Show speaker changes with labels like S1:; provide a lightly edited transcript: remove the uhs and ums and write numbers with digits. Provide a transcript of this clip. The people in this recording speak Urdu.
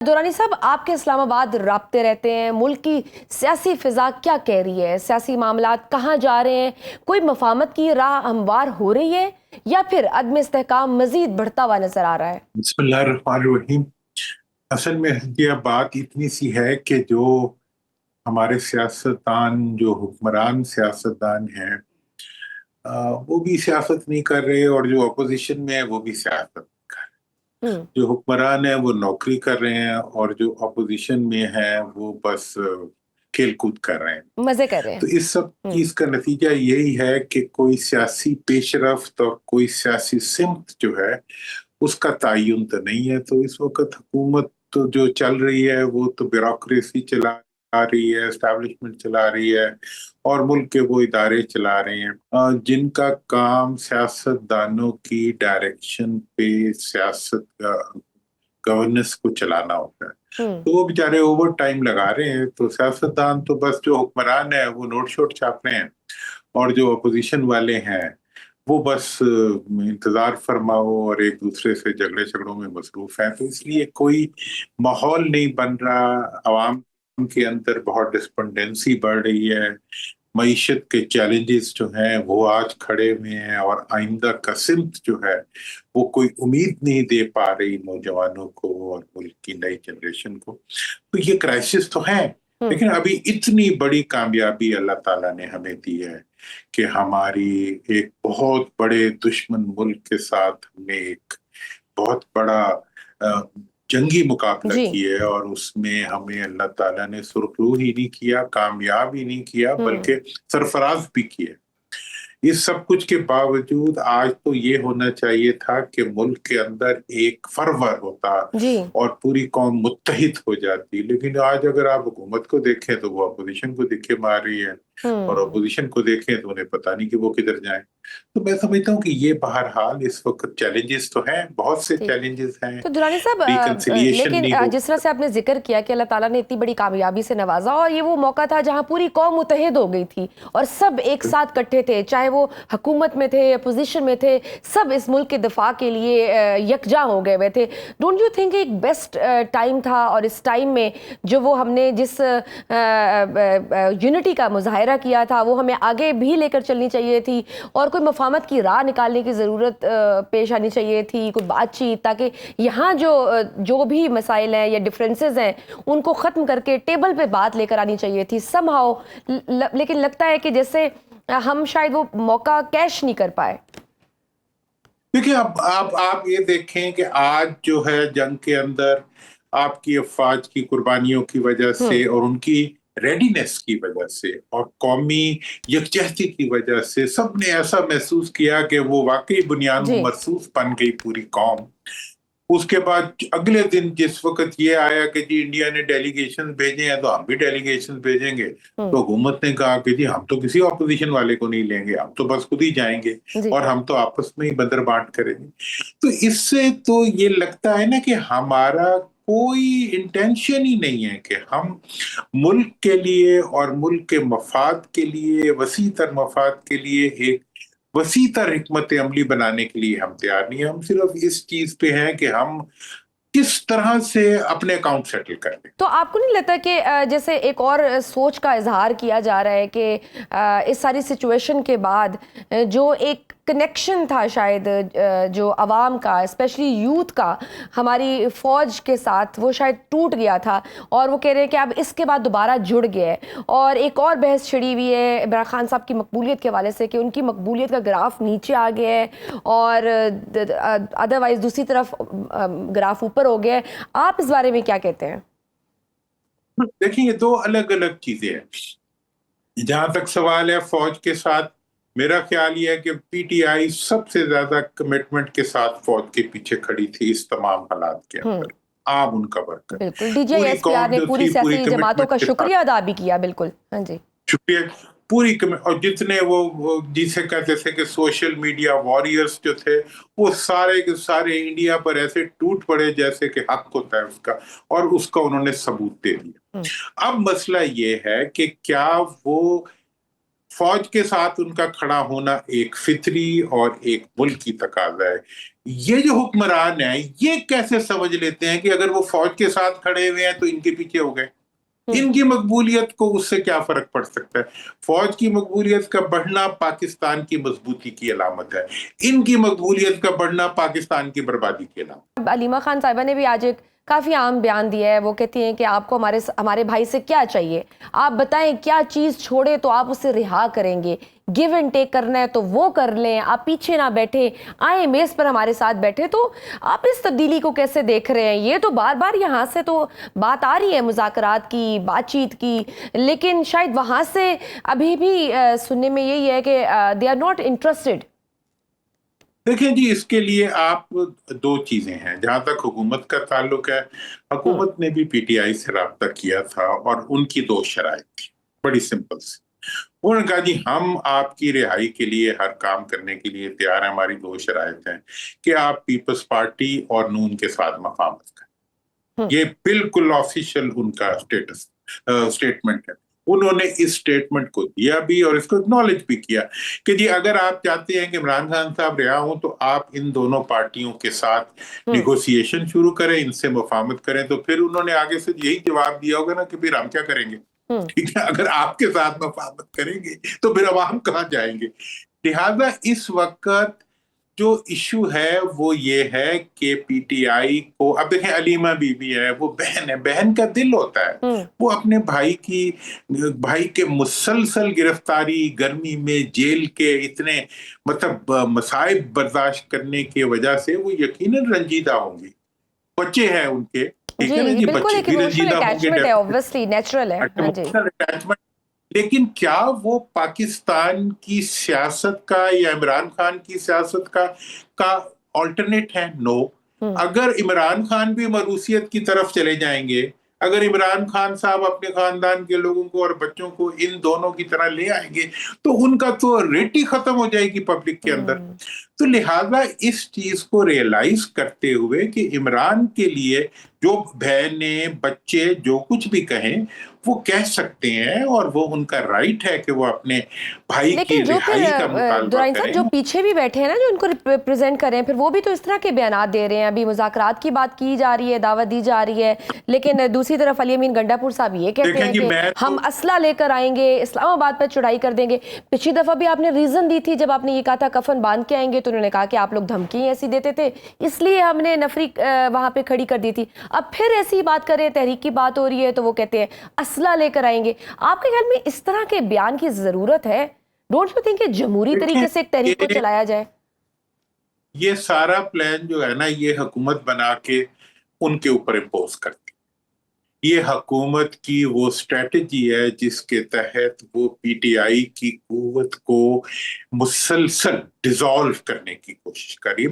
S1: دورانی صاحب، آپ کے اسلام آباد رابطے رہتے ہیں، ملک کی سیاسی فضا کیا کہہ رہی ہے؟ سیاسی معاملات کہاں جا رہے ہیں؟ کوئی مفاہمت کی راہ ہموار ہو رہی ہے یا پھر عدم استحکام مزید بڑھتا ہوا نظر آ رہا ہے؟
S2: بسم اللہ الرحمن الرحیم۔ اصل میں یہ بات اتنی سی ہے کہ جو ہمارے سیاستدان، جو حکمران سیاستدان ہیں، وہ بھی سیاست نہیں کر رہے، اور جو اپوزیشن میں ہے وہ بھی سیاست نہیں کر رہے۔ جو حکمران ہیں وہ نوکری کر رہے ہیں، اور جو اپوزیشن میں ہے وہ بس کھیل کود کر رہے ہیں،
S1: مزے کر رہے
S2: تو
S1: ہیں۔
S2: اس سب چیز کا نتیجہ یہی ہے کہ کوئی سیاسی پیش رفت اور کوئی سیاسی سمت جو ہے اس کا تعین تو نہیں ہے۔ تو اس وقت حکومت تو جو چل رہی ہے وہ تو بیوروکریسی چلا رہی ہے، اسٹیبلشمنٹ چلا رہی ہے، اور ملک کے وہ ادارے چلا رہے ہیں جن کا کام سیاست دانوں کی ڈائریکشن پہ سیاست گورننس کو چلانا ہوتا ہے۔ تو وہ بیچارے اوور ٹائم لگا رہے ہیں، تو سیاست دان تو بس جو حکمران ہے وہ نوٹ شوٹ چھاپ رہے ہیں، اور جو اپوزیشن والے ہیں وہ بس انتظار فرماؤ اور ایک دوسرے سے جھگڑوں میں مصروف ہیں۔ تو اس لیے کوئی ماحول نہیں بن رہا، عوام کے اندر بہت ڈسپنڈنسی بڑھ رہی ہے، معیشت کے چیلنجز جو ہیں وہ آج کھڑے ہوئے ہیں، اور آئندہ کا سمت جو ہے وہ کوئی امید نہیں دے پا رہی نوجوانوں کو اور ملک کی نئی جنریشن کو۔ تو یہ کرائسس تو ہیں، لیکن ابھی اتنی بڑی کامیابی اللہ تعالیٰ نے ہمیں دی ہے کہ ہماری ایک بہت بڑے دشمن ملک کے ساتھ ہم نے ایک بہت بڑا جنگی مقابلہ کیا ہے، اور اس میں ہمیں اللہ تعالیٰ نے سرخرو ہی نہیں کیا، کامیاب ہی نہیں کیا، بلکہ سرفراز بھی کیا۔ اس سب کچھ کے باوجود آج تو یہ ہونا چاہیے تھا کہ ملک کے اندر ایک فرور ہوتا اور پوری قوم متحد ہو جاتی، لیکن آج اگر آپ حکومت کو دیکھیں تو وہ اپوزیشن کو دیکھ کے مار رہی ہے، اور اپوزیشن کو دیکھیں تو انہیں پتہ نہیں کہ وہ کدھر جائیں۔ تو میں سمجھتا ہوں کہ یہ بہرحال اس وقت چیلنجز تو ہیں، بہت سے چیلنجز ہیں۔
S1: تو درانی صاحب،
S2: ریکنسیلیشن
S1: لیکن
S2: نہیں ہو،
S1: جس طرح سے آپ نے ذکر کیا کہ اللہ تعالیٰ نے اتنی بڑی کامیابی سے نوازا، اور یہ وہ موقع تھا جہاں پوری قوم متحد ہو گئی تھی اور سب ایک ساتھ کٹھے تھے، چاہے وہ حکومت میں تھے، اپوزیشن میں تھے، سب اس ملک کے دفاع کے لیے یکجا ہو گئے ہوئے تھے۔ ڈونٹ یو تھنک ایک بیسٹ ٹائم تھا، اور اس ٹائم میں جو وہ ہم نے جس یونٹی کا مظاہرہ کیا تھا وہ ہمیں آگے بھی لے کر چلنی چاہیے تھی، اور کوئی مفاہمت کی راہ نکالنے کی ضرورت پیش آنی چاہیے تھی، کوئی بات چیت، تاکہ یہاں جو بھی مسائل ہیں یا ڈیفرنسز ہیں ان کو ختم کر کے ٹیبل پہ بات لے کر آنی چاہیے تھی سم ہاؤ۔ لیکن لگتا ہے کہ جیسے ہم شاید وہ موقع کیش نہیں کر پائے۔
S2: دیکھیں، آپ یہ دیکھیں کہ آج جو ہے جنگ کے اندر آپ کی افواج کی قربانیوں کی وجہ سے اور ان کی ریڈینس کی وجہ سے اور قومی یکجہتی کی وجہ سے سب نے ایسا محسوس کیا کہ وہ واقعی بنیاد مرصوص بن گئی پوری قوم۔ اس کے بعد اگلے دن جس وقت یہ آیا کہ جی انڈیا نے ڈیلیگیشن بھیجے ہیں تو ہم بھی ڈیلیگیشن بھیجیں گے، تو حکومت نے کہا کہ جی ہم تو کسی اپوزیشن والے کو نہیں لیں گے، ہم تو بس خود ہی جائیں گے اور ہم تو آپس میں ہی بندر بانٹ کریں گے۔ تو اس سے تو یہ لگتا ہے نا کہ ہمارا کوئی انٹینشن ہی نہیں ہے کہ ہم ملک کے لیے اور ملک کے مفاد کے لیے، وسیع تر مفاد کے لیے ایک وسیع تر حکمت عملی بنانے کے لیے ہم تیار نہیں ہیں۔ ہم صرف اس چیز پہ ہیں کہ ہم کس طرح سے اپنے اکاؤنٹ سیٹل کر لیں۔
S1: تو آپ کو نہیں لگتا کہ جیسے ایک اور سوچ کا اظہار کیا جا رہا ہے کہ اس ساری سچویشن کے بعد جو ایک کنیکشن تھا شاید جو عوام کا، اسپیشلی یوتھ کا ہماری فوج کے ساتھ، وہ شاید ٹوٹ گیا تھا، اور وہ کہہ رہے ہیں کہ اب اس کے بعد دوبارہ جڑ گیا ہے؟ اور ایک اور بحث چھڑی ہوئی ہے عمران خان صاحب کی مقبولیت کے حوالے سے کہ ان کی مقبولیت کا گراف نیچے آ گیا ہے اور ادروائز دوسری طرف گراف اوپر ہو گیا ہے۔ آپ اس بارے میں کیا کہتے ہیں؟
S2: دیکھیں، یہ دو الگ الگ چیزیں ہیں۔ جہاں تک سوال ہے فوج کے ساتھ، میرا خیال یہ ہے کہ پی ٹی آئی سب سے زیادہ کمٹمنٹ کے ساتھ فوج کے پیچھے کھڑی تھی اس تمام حالات کے اندر، عام ان کا ورکر،
S1: بالکل ڈی جی آئی
S2: پوری
S1: ایس پی آر
S2: قوم
S1: نے
S2: جو
S1: پوری
S2: تھی پوری
S1: سیاسی جماعتوں کا
S2: کمٹمنٹ کے
S1: شکریہ
S2: ساتھ،
S1: ادا بھی کیا۔ بالکل، ہاں جی،
S2: شکریہ پوری اور جتنے وہ جسے کہتے تھے کہ سوشل میڈیا واریئرز جو تھے وہ سارے کے سارے انڈیا پر ایسے ٹوٹ پڑے جیسے کہ حق ہوتا ہے اس کا، اور اس کا انہوں نے ثبوت دے دیا۔ اب مسئلہ یہ ہے کہ کیا وہ فوج کے ساتھ ان کا کھڑا ہونا ایک فطری اور ایک ملک کی تقاضا ہے، یہ جو حکمران ہیں یہ کیسے سمجھ لیتے ہیں کہ اگر وہ فوج کے ساتھ کھڑے ہوئے ہیں تو ان کے پیچھے ہو گئے؟ ان کی مقبولیت کو اس سے کیا فرق پڑ سکتا ہے؟ فوج کی مقبولیت کا بڑھنا پاکستان کی مضبوطی کی علامت ہے، ان کی مقبولیت کا بڑھنا پاکستان کی بربادی کی علامت۔
S1: علیمہ خان صاحبہ نے بھی آج ایک کافی عام بیان دیا ہے، وہ کہتی ہیں کہ آپ کو ہمارے بھائی سے کیا چاہیے، آپ بتائیں کیا چیز چھوڑے تو آپ اسے رہا کریں گے، گیو اینڈ ٹیک کرنا ہے تو وہ کر لیں، آپ پیچھے نہ بیٹھے، آئیں میز پر ہمارے ساتھ بیٹھے۔ تو آپ اس تبدیلی کو کیسے دیکھ رہے ہیں؟ یہ تو بار بار یہاں سے تو بات آ رہی ہے مذاکرات کی، بات چیت کی، لیکن شاید وہاں سے ابھی بھی سننے میں یہی ہے کہ دے آر ناٹ انٹرسٹڈ۔
S2: دیکھیں جی، اس کے لیے آپ دو چیزیں ہیں جہاں تک حکومت کا تعلق ہے۔ حکومت نے بھی پی ٹی آئی سے رابطہ کیا تھا اور ان کی دو شرائط تھی، بڑی سمپل سی۔ انہوں نے کہا جی ہم آپ کی رہائی کے لیے ہر کام کرنے کے لیے تیار ہیں، ہماری دو شرائط ہیں کہ آپ پیپلز پارٹی اور نون کے ساتھ مفاہمت کریں۔ یہ بالکل آفیشیل ان کا سٹیٹمنٹ ہے۔ انہوں نے اس سٹیٹمنٹ کو دیا بھی اور اس کو اکنالج بھی کیا کہ جی اگر آپ چاہتے ہیں کہ عمران خان صاحب رہا ہوں تو آپ ان دونوں پارٹیوں کے ساتھ نیگوسیشن شروع کریں، ان سے مفاہمت کریں۔ تو پھر انہوں نے آگے سے یہی جواب دیا ہوگا نا کہ پھر ہم کیا کریں گے؟ ٹھیک ہے، اگر آپ کے ساتھ مفاہمت کریں گے تو پھر عوام کہاں جائیں گے؟ لہذا اس وقت جو ایشو ہے وہ یہ ہے کہ پی ٹی آئی کو، اب دیکھیں علیمہ بی بی ہے، وہ بہن ہے، بہن کا دل ہوتا ہے، وہ اپنے بھائی کے مسلسل گرفتاری، گرمی میں جیل کے اتنے مطلب مصائب برداشت کرنے کی وجہ سے وہ یقیناً رنجیدہ ہوں گی۔ بچے ہیں ان کے، ٹھیک ہے نا جی،
S1: بالکل
S2: بچے
S1: ایک
S2: بھی
S1: ایموشنل
S2: رنجیدہ ہوں گے،
S1: اٹیچمنٹ ہے، obviously نیچرل ہے۔ ہاں جی،
S2: ایموشنل اٹیچمنٹ۔ لیکن کیا وہ پاکستان کی سیاست کا یا عمران خان کی سیاست کا آلٹرنیٹ ہے؟ نو۔ اگر عمران خان بھی مروثیت کی طرف چلے جائیں گے، اگر عمران خان صاحب اپنے خاندان کے لوگوں کو اور بچوں کو ان دونوں کی طرح لے آئیں گے تو ان کا تو ریٹ ہی ختم ہو جائے گی پبلک کے اندر۔ تو لہٰذا اس چیز کو ریئلائز کرتے ہوئے کہ عمران کے لیے جو بہنیں بچے جو کچھ بھی کہیں وہ کہہ سکتے ہیں اور وہ ان کا رائٹ ہے کہ وہ اپنے بھائی کی
S1: لیکن جو
S2: رہائی کا
S1: پھر
S2: مطالبہ
S1: دورائن صاحب
S2: کریں۔
S1: جو پیچھے بھی بیٹھے ہیں نا، جو ان کو ریپرزینٹ کریں، پھر وہ بھی تو اس طرح کے بیانات دے رہے ہیں۔ ابھی مذاکرات کی بات کی جا رہی ہے، دعوت دی جا رہی ہے، لیکن دوسری طرف علی امین گنڈا پور صاحب یہ کہتے ہیں کہ ہم اسلحہ لے کر آئیں گے، اسلام آباد پر چڑھائی کر دیں گے۔ پچھلی دفعہ بھی آپ نے ریزن دی تھی جب آپ نے یہ کہا تھا کفن باندھ کے آئیں گے، تو انہوں نے کہا کہ آپ لوگ دھمکی ایسی دیتے تھے اس لیے ہم نے نفری وہاں پہ کھڑی کر دی تھی۔ اب پھر ایسی بات کریں، تحریک کی بات ہو رہی ہے تو وہ کہتے ہیں اسلحہ لے کر آئیں گے۔ آپ کے خیال میں اس طرح کے بیان کی ضرورت ہے؟ ڈونٹ یو تھنک کہ جمہوری طریقے سے ایک تحریک کو چلایا جائے؟
S2: یہ سارا پلان جو ہے نا، یہ حکومت بنا کے ان کے اوپر امپوز کرتی۔ یہ حکومت کی وہ اسٹریٹجی ہے جس کے تحت وہ پی ٹی آئی کی قوت کو مسلسل ڈیزالو کرنے کی کوشش کر رہی ہے۔